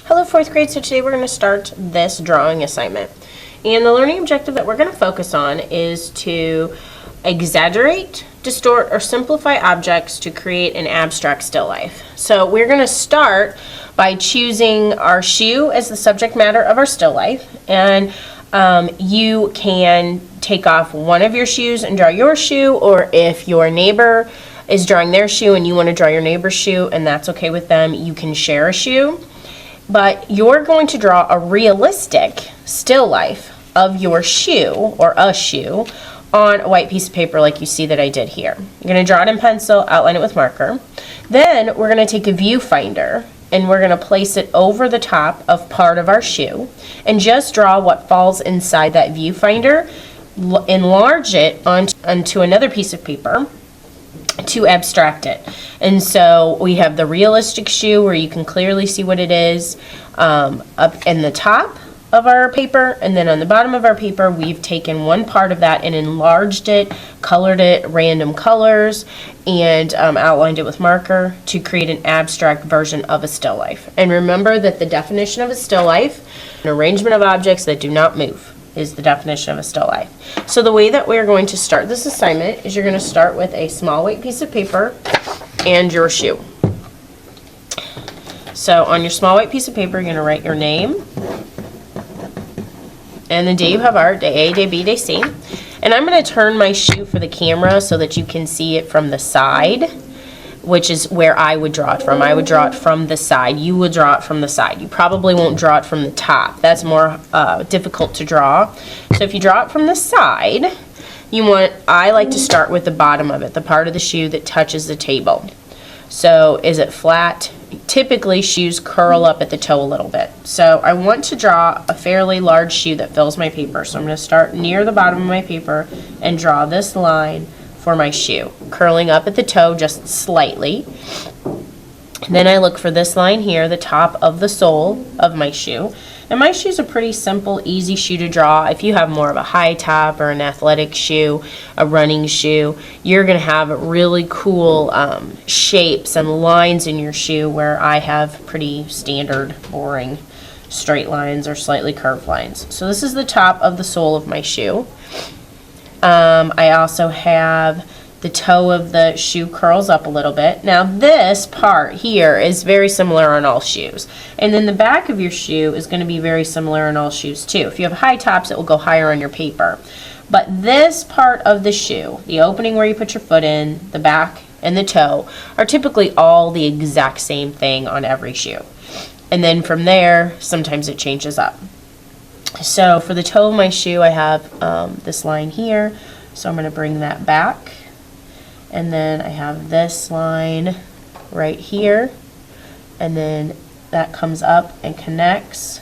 Hello 4th grade, so today we're going to start this drawing assignment. And the learning objective that we're going to focus on is to exaggerate, distort, or simplify objects to create an abstract still life. So we're going to start by choosing our shoe as the subject matter of our still life. And you can take off one of your shoes and draw your shoe, or if your neighbor is drawing their shoe and you want to draw your neighbor's shoe and that's okay with them, you can share a shoe. But you're going to draw a realistic still life of your shoe or a shoe on a white piece of paper like you see that I did here. You're going to draw it in pencil, outline it with marker. Then we're going to take a viewfinder and we're going to place it over the top of part of our shoe and just draw what falls inside that viewfinder, enlarge it onto another piece of paper to abstract it. And so we have the realistic shoe where you can clearly see what it is up in the top of our paper, and then on the bottom of our paper we've taken one part of that and enlarged it, colored it random colors, and outlined it with marker to create an abstract version of a still life. And remember that the definition of a still life, an arrangement of objects that do not move, is the definition of a still life. So the way that we're going to start this assignment is you're going to start with a small white piece of paper and your shoe. So on your small white piece of paper, you're going to write your name and the day you have art, day A, day B, day C. And I'm going to turn my shoe for the camera so that you can see it from the side, which is where I would draw it from. I would draw it from the side. You would draw it from the side. You probably won't draw it from the top. That's more difficult to draw. So if you draw it from the side, I like to start with the bottom of it, the part of the shoe that touches the table. So is it flat? Typically shoes curl up at the toe a little bit. So I want to draw a fairly large shoe that fills my paper. So I'm going to start near the bottom of my paper and draw this line for my shoe, curling up at the toe just slightly. Then I look for this line here, the top of the sole of my shoe. And my shoe's a pretty simple, easy shoe to draw. If you have more of a high top or an athletic shoe, a running shoe, you're going to have really cool shapes and lines in your shoe, where I have pretty standard, boring straight lines or slightly curved lines. So this is the top of the sole of my shoe. I also have the toe of the shoe curls up a little bit. Now this part here is very similar on all shoes. And then the back of your shoe is going to be very similar on all shoes too. If you have high tops, it will go higher on your paper. But this part of the shoe, the opening where you put your foot in, the back and the toe, are typically all the exact same thing on every shoe. And then from there, sometimes it changes up. So for the toe of my shoe, I have this line here. So I'm going to bring that back. And then I have this line right here, and then that comes up and connects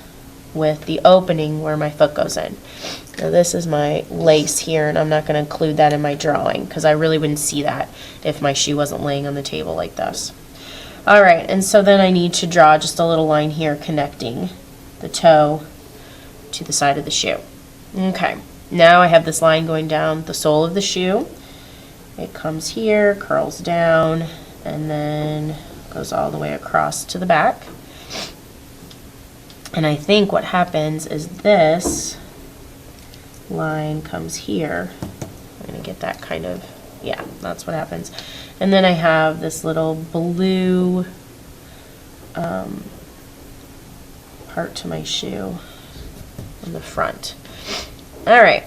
with the opening where my foot goes in. Now this is my lace here, and I'm not going to include that in my drawing because I really wouldn't see that if my shoe wasn't laying on the table like this. Alright, and so then I need to draw just a little line here connecting the toe to the side of the shoe. Okay, now I have this line going down the sole of the shoe. It comes here, curls down, and then goes all the way across to the back. And I think what happens is this line comes here. I'm going to get that kind of, yeah, that's what happens. And then I have this little blue part to my shoe on the front. All right.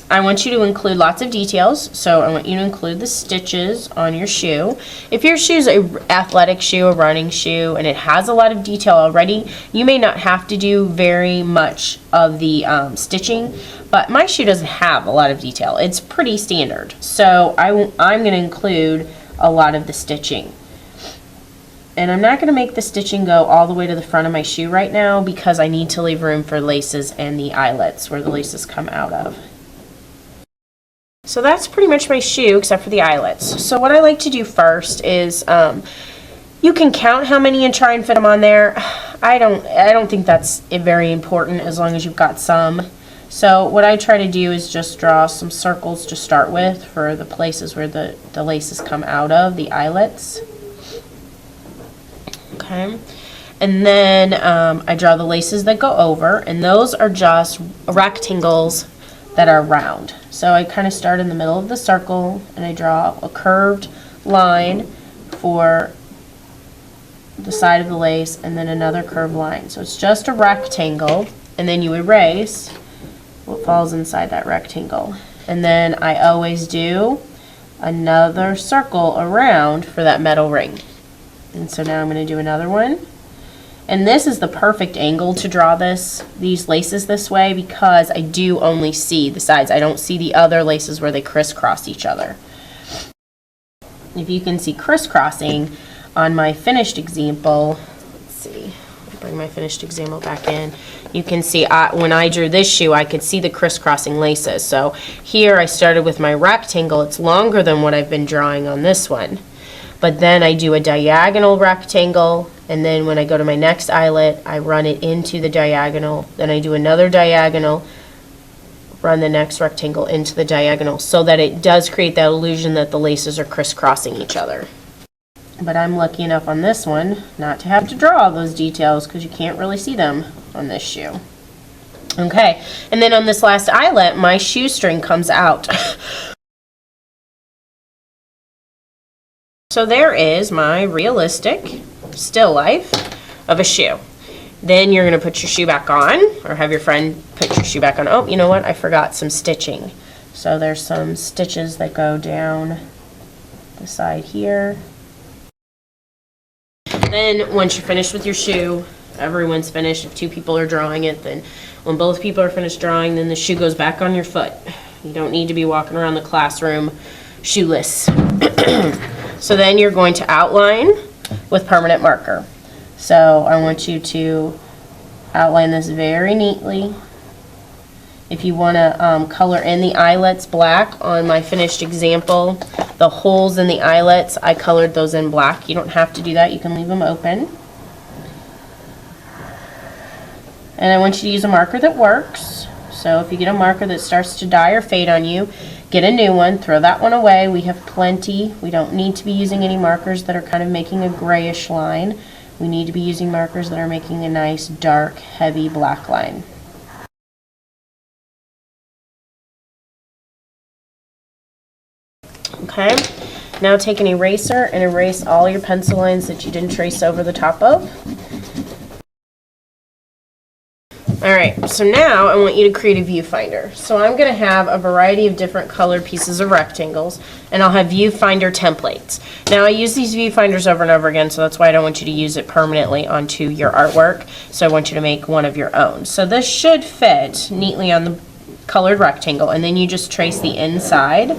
I want you to include lots of details, so I want you to include the stitches on your shoe. If your shoe's an athletic shoe, a running shoe, and it has a lot of detail already, you may not have to do very much of the stitching, but my shoe doesn't have a lot of detail. It's pretty standard, so I'm going to include a lot of the stitching. And I'm not going to make the stitching go all the way to the front of my shoe right now because I need to leave room for laces and the eyelets where the laces come out of. So that's pretty much my shoe except for the eyelets. So what I like to do first is you can count how many and try and fit them on there. I don't think that's very important as long as you've got some. So what I try to do is just draw some circles to start with for the places where the laces come out of, the eyelets. Okay. And then I draw the laces that go over, and those are just rectangles that are round. So I kind of start in the middle of the circle, and I draw a curved line for the side of the lace, and then another curved line. So it's just a rectangle, and then you erase what falls inside that rectangle. And then I always do another circle around for that metal ring. And so now I'm going to do another one. And this is the perfect angle to draw these laces this way, because I do only see the sides. I don't see the other laces where they crisscross each other. If you can see crisscrossing on my finished example, let's see, bring my finished example back in. You can see when I drew this shoe, I could see the crisscrossing laces. So here I started with my rectangle. It's longer than what I've been drawing on this one. But then I do a diagonal rectangle, and then when I go to my next eyelet, I run it into the diagonal. Then I do another diagonal, run the next rectangle into the diagonal, so that it does create that illusion that the laces are crisscrossing each other. But I'm lucky enough on this one not to have to draw all those details, because you can't really see them on this shoe. Okay, and then on this last eyelet, my shoestring comes out. So there is my realistic still life of a shoe. Then you're going to put your shoe back on, or have your friend put your shoe back on. Oh, you know what? I forgot some stitching. So there's some stitches that go down the side here. Then once you're finished with your shoe, everyone's finished. If two people are drawing it, then when both people are finished drawing, then the shoe goes back on your foot. You don't need to be walking around the classroom shoeless. So then you're going to outline with permanent marker. So I want you to outline this very neatly. If you want to color in the eyelets black on my finished example, the holes in the eyelets, I colored those in black. You don't have to do that. You can leave them open. And I want you to use a marker that works. So if you get a marker that starts to die or fade on you, get a new one, throw that one away. We have plenty. We don't need to be using any markers that are kind of making a grayish line. We need to be using markers that are making a nice, dark, heavy black line. Okay, now take an eraser and erase all your pencil lines that you didn't trace over the top of. Alright, so now I want you to create a viewfinder. So I'm going to have a variety of different colored pieces of rectangles, and I'll have viewfinder templates. Now I use these viewfinders over and over again, so that's why I don't want you to use it permanently onto your artwork. So I want you to make one of your own. So this should fit neatly on the colored rectangle, and then you just trace the inside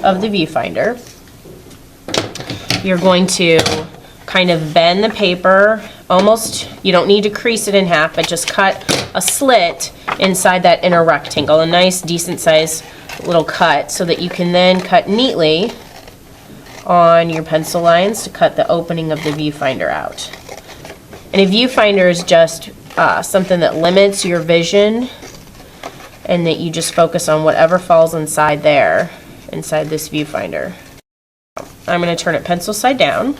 of the viewfinder. You're going to kind of bend the paper almost, you don't need to crease it in half, but just cut a slit inside that inner rectangle, a nice decent size little cut, so that you can then cut neatly on your pencil lines to cut the opening of the viewfinder out. And a viewfinder is just something that limits your vision, and that you just focus on whatever falls inside there, inside this viewfinder. I'm going to turn it pencil side down,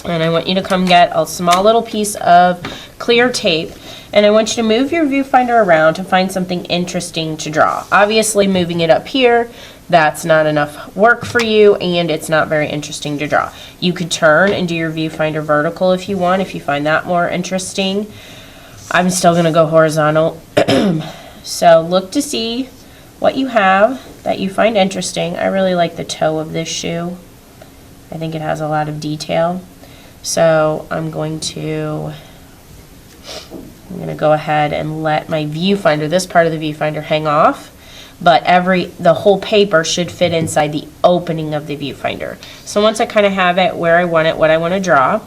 and I want you to come get a small little piece of clear tape, and I want you to move your viewfinder around to find something interesting to draw. Obviously, moving it up here, that's not enough work for you, and it's not very interesting to draw. You could turn and do your viewfinder vertical if you want, if you find that more interesting. I'm still going to go horizontal. So look to see what you have that you find interesting. I really like the toe of this shoe. I think it has a lot of detail. So I'm going to go ahead and let my viewfinder, this part of the viewfinder, hang off, but the whole paper should fit inside the opening of the viewfinder. So once I kind of have it where I want it, what I want to draw,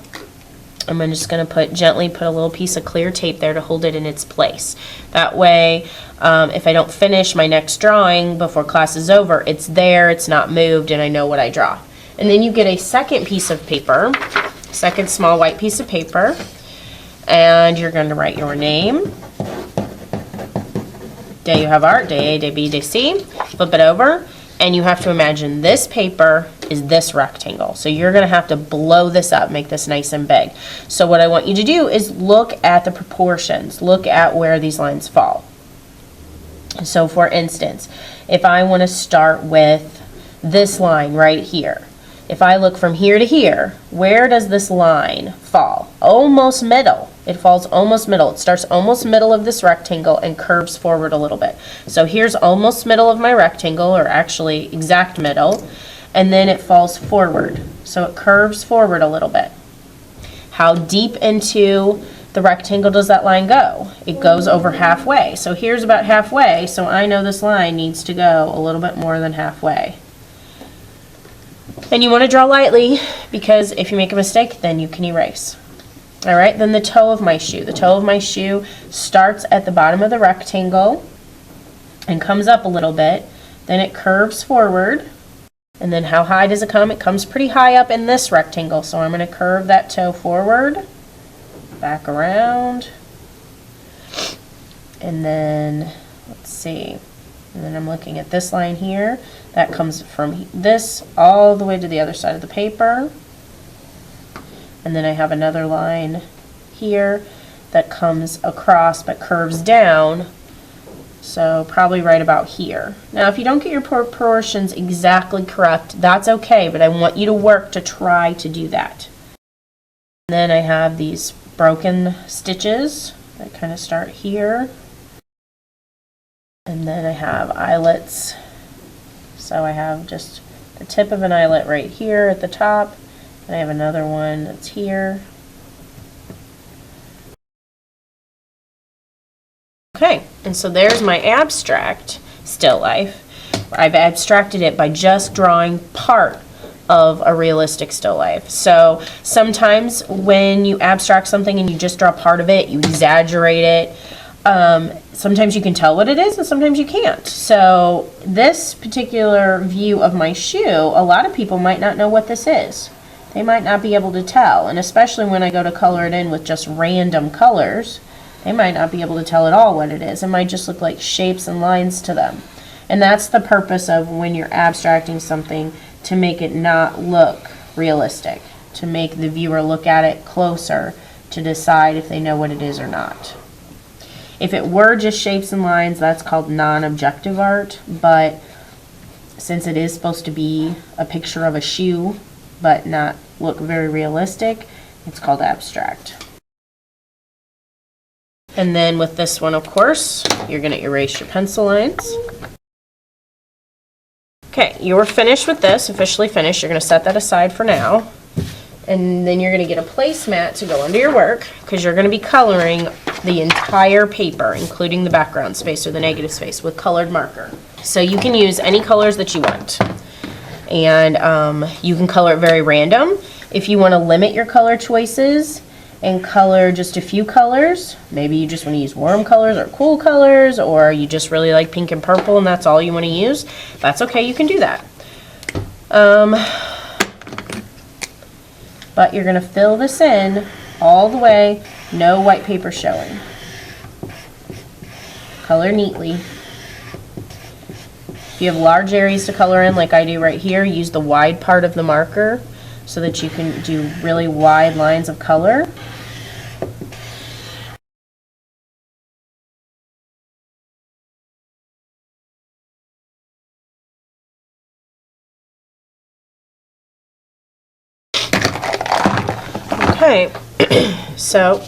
I'm just going to gently put a little piece of clear tape there to hold it in its place. That way, if I don't finish my next drawing before class is over, it's there, it's not moved, and I know what I draw. And then you get a second piece of paper, second small white piece of paper, and you're going to write your name, day you have art, day A, day B, day C, flip it over, and you have to imagine this paper is this rectangle. So you're gonna have to blow this up, make this nice and big. So what I want you to do is look at the proportions, look at where these lines fall. So for instance, if I want to start with this line right here, if I look from here to here, where does this line fall? Almost middle. It falls almost middle. It starts almost middle of this rectangle and curves forward a little bit. So here's almost middle of my rectangle, or actually exact middle, and then it falls forward. So it curves forward a little bit. How deep into the rectangle does that line go? It goes over halfway. So here's about halfway, so I know this line needs to go a little bit more than halfway. And you want to draw lightly, because if you make a mistake, then you can erase. All right, then the toe of my shoe. The toe of my shoe starts at the bottom of the rectangle and comes up a little bit. Then it curves forward. And then how high does it come? It comes pretty high up in this rectangle. So I'm going to curve that toe forward, back around, and then let's see, and then I'm looking at this line here that comes from this all the way to the other side of the paper, and then I have another line here that comes across but curves down, so probably right about here. Now if you don't get your proportions exactly correct, that's okay, but I want you to work to try to do that. And then I have these broken stitches that kind of start here, and then I have eyelets. So I have just the tip of an eyelet right here at the top, and I have another one that's here. Okay, and so there's my abstract still life. I've abstracted it by just drawing part of a realistic still life. So sometimes when you abstract something and you just draw part of it, you exaggerate it. Sometimes you can tell what it is and sometimes you can't. So this particular view of my shoe, a lot of people might not know what this is. They might not be able to tell, and especially when I go to color it in with just random colors, they might not be able to tell at all what it is. It might just look like shapes and lines to them. And that's the purpose of when you're abstracting something, to make it not look realistic, to make the viewer look at it closer to decide if they know what it is or not. If it were just shapes and lines, that's called non-objective art, but since it is supposed to be a picture of a shoe but not look very realistic, it's called abstract. And then with this one, of course, you're going to erase your pencil lines. Okay, you're finished with this, officially finished. You're going to set that aside for now. And then you're going to get a placemat to go under your work, because you're going to be coloring the entire paper, including the background space or the negative space, with colored marker. So you can use any colors that you want. And you can color it very random. If you want to limit your color choices and color just a few colors, maybe you just want to use warm colors or cool colors, or you just really like pink and purple and that's all you want to use, that's okay, you can do that. But you're going to fill this in all the way, no white paper showing. Color neatly. If you have large areas to color in, like I do right here, use the wide part of the marker so that you can do really wide lines of color. Okay, so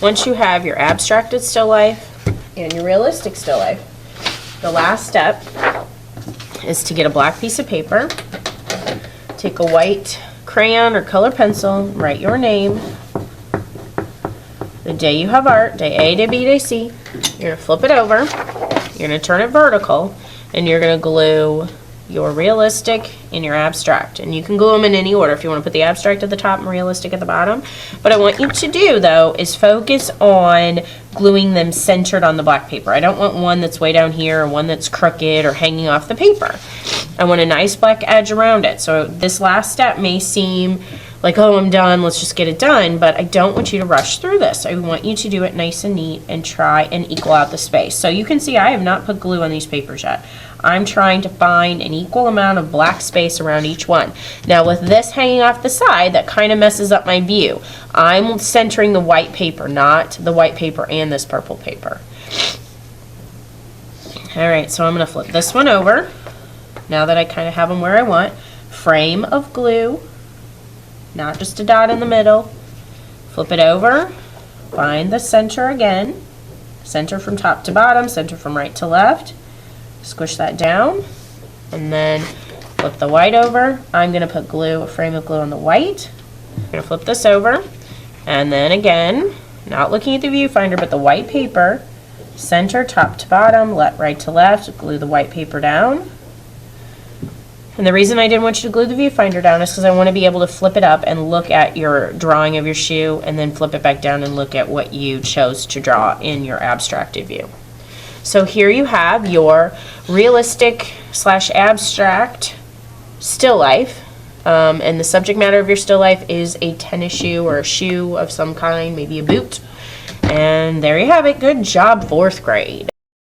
once you have your abstracted still life and your realistic still life, the last step is to get a black piece of paper, take a white crayon or color pencil, write your name, the day you have art, day A, day B, day C. You're going to flip it over, you're going to turn it vertical, and you're going to glue your realistic and your abstract. And you can glue them in any order if you want to put the abstract at the top and realistic at the bottom. What I want you to do, though, is focus on gluing them centered on the black paper. I don't want one that's way down here or one that's crooked or hanging off the paper. I want a nice black edge around it. So this last step may seem like, oh, I'm done, let's just get it done, but I don't want you to rush through this. I want you to do it nice and neat and try and equal out the space. So you can see I have not put glue on these papers yet. I'm trying to find an equal amount of black space around each one. Now with this hanging off the side, that kind of messes up my view. I'm centering the white paper, not the white paper and this purple paper. All right, so I'm going to flip this one over. Now that I kind of have them where I want, frame of glue, not just a dot in the middle. Flip it over, find the center again, center from top to bottom, center from right to left, squish that down, and then flip the white over. I'm going to put glue, a frame of glue on the white. I'm going to flip this over, and then again, not looking at the viewfinder, but the white paper, center top to bottom, right to left, glue the white paper down. And the reason I didn't want you to glue the viewfinder down is because I want to be able to flip it up and look at your drawing of your shoe and then flip it back down and look at what you chose to draw in your abstracted view. So here you have your realistic / abstract still life. And the subject matter of your still life is a tennis shoe or a shoe of some kind, maybe a boot. And there you have it. Good job, 4th grade.